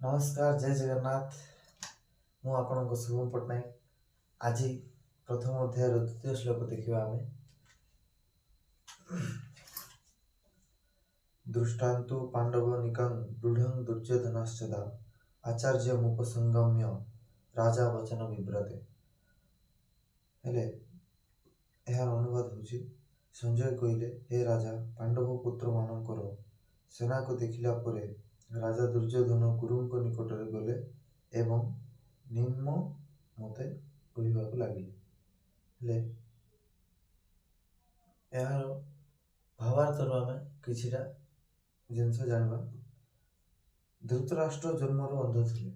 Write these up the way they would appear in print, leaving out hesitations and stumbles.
नमस्कार जय जगन्नाथ। मु आपणक शुभम पट्टनायक। आज प्रथम अध्याय द्वितीय श्लोक देखा आम। दृष्टान्तु पांडवनिकं दृढ़ं दुर्योधनश्चदा आचार्य मुपसंगम्य राजा वचन विव्रते। हेले यार अनुवाद होची संजय कहले, हे राजा, पांडव पुत्र मानकर सेना को देखिला परे राजा दुर्योधन गुरुଙ୍କ निकटरे गले एवं निम्न मते कहवाक लगे। हेले यार भावार्थर आम किछिटा जिनस जानवा। धृतराष्ट्र जन्मर अंध थिले।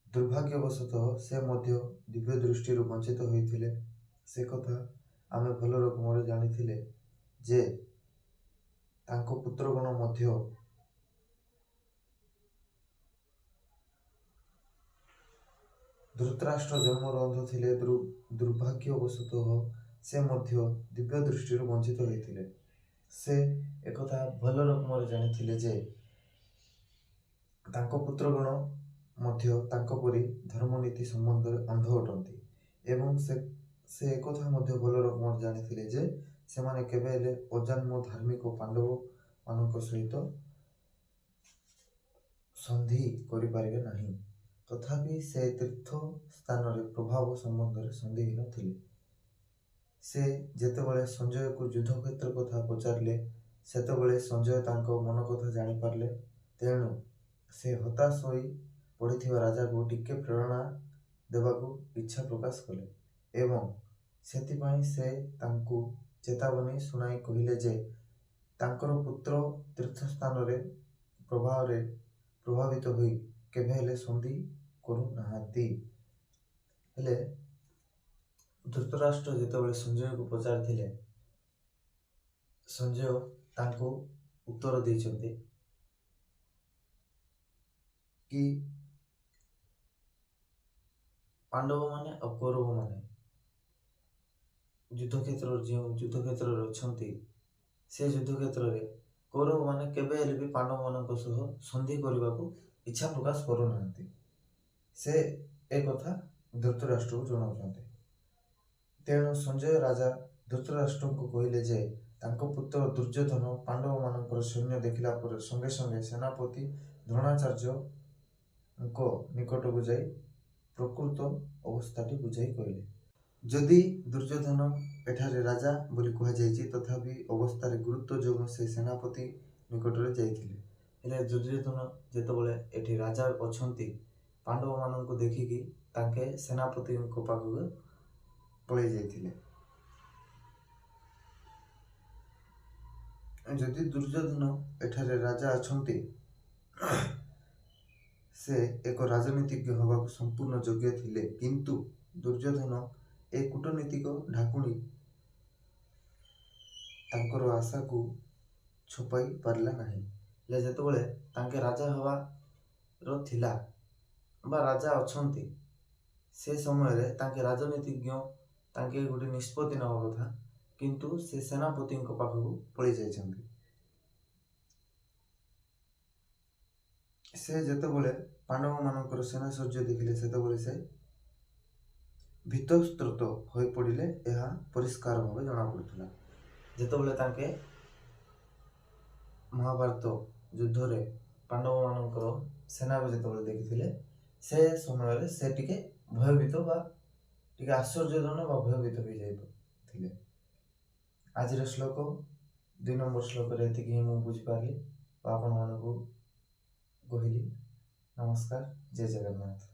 दुर्भाग्यवशतः से मध्य दिव्य दृष्टि वंचित होइथिले। से कथा आमे भल रकम जानिथिले जे तांको पुत्रगण मध्य धृतराष्ट्र जन्मर अंध थिले। दुर्भाग्यवशतः से मध्य दिव्य दृष्टि वंचित होइथिले। से एकथा भल रकम जानिथिले जे तांको पुत्रगण मध्य तांको परि धर्मनीति संबंध अंध अटंती एवं से एकथा मध्य भल रकम जानिथिले जे सेमाने केबे हेले अजन्म धार्मिक पांडव मानक सहित संधि करि पारिबे नाही। तथापि से तीर्थ स्थान रे प्रभाव संबंध रे संदिहीन थिले। से जेतेबेले संजय को युद्ध क्षेत्र कथा पचारिले सेतेबेले संजय तांको मन कथा जानि पारले। तेणु से हताश होई पड़िथिबा राजा को टिके प्रेरणा देबाकू इच्छा प्रकाश कले एवं सेतिपाई से तांको चेतावनी सुनाई कहिले जे तांकर पुत्र तीर्थस्थान रे प्रभाव रे प्रभावित होई केबे हेले संधि करू नाहांती। हेले धृतराष्ट्र जेतेबेले संजय को पचारिथिले संजय तांको उत्तर दैछन्ते कि पांडव माने और कौरव माने युद्ध क्षेत्र अछंती से युद्ध क्षेत्र रे कौरव माने केबे हेले भी पांडव मानक सह संधि करबाकू इच्छा प्रकाश करू नाहांती। से एक कथा धृतराष्ट्र को जणाउछन्ते। तेणु संजय राजा धृतराष्ट्र को कहले जे तांको पुत्र दुर्योधन पांडव मानकर सैन्य देखिला पर संगे संगे सेनापति द्रोणाचार्य को निकट को जाई प्रकृत अवस्थाटी बुझाई कहले। जदि दुर्योधन एठारे राजा बोली कहा जायछि तथापि अवस्थार गुरुत्व जोग से सेनापति निकट रे जाइथिले। हेले दुर्योधन जेतेबेले एठी राजा अछंती पांडव माननको देखिकी तांके सेनापति को पाखु पळै जाइथिले। जदि दुर्योधन एठारे राजा अछंती से एक राजनीतिज्ञ हवाक संपूर्ण योग्य थिले, किंतु दुर्योधन ए कूटनीतिक ढाकुणी तांकर आशा को छुपाई पारला नाही। ले जेतेबेले तांके राजा हवा रो थिला बा राजा अछंती से समय रे तांके राजनीतिज्ञ तांके गोटे निष्पत्ति नवा कथा, किंतु से सेनापति को पाखु पळै जाइछन्ती। से जेतेबेले पांडव मानकर सेना सज्ज देखिले सेतेबेले से भीतस्त्रोत होई पड़िले। यह परिष्कार भाव जना पड़ुथला। जेतेबेले तांके महाभारत युद्ध रे पांडव मानकर सेना को जेतेबेले देखिथिले से समय रे से टिके भयभीत बा टिके आश्चर्यजनक बा भयभीत हो जाइथिले। आज रे श्लोक 2 नंबर श्लोक रे एतिकी मु बुझि पारली आपन मानको कहली। नमस्कार जय जगन्नाथ।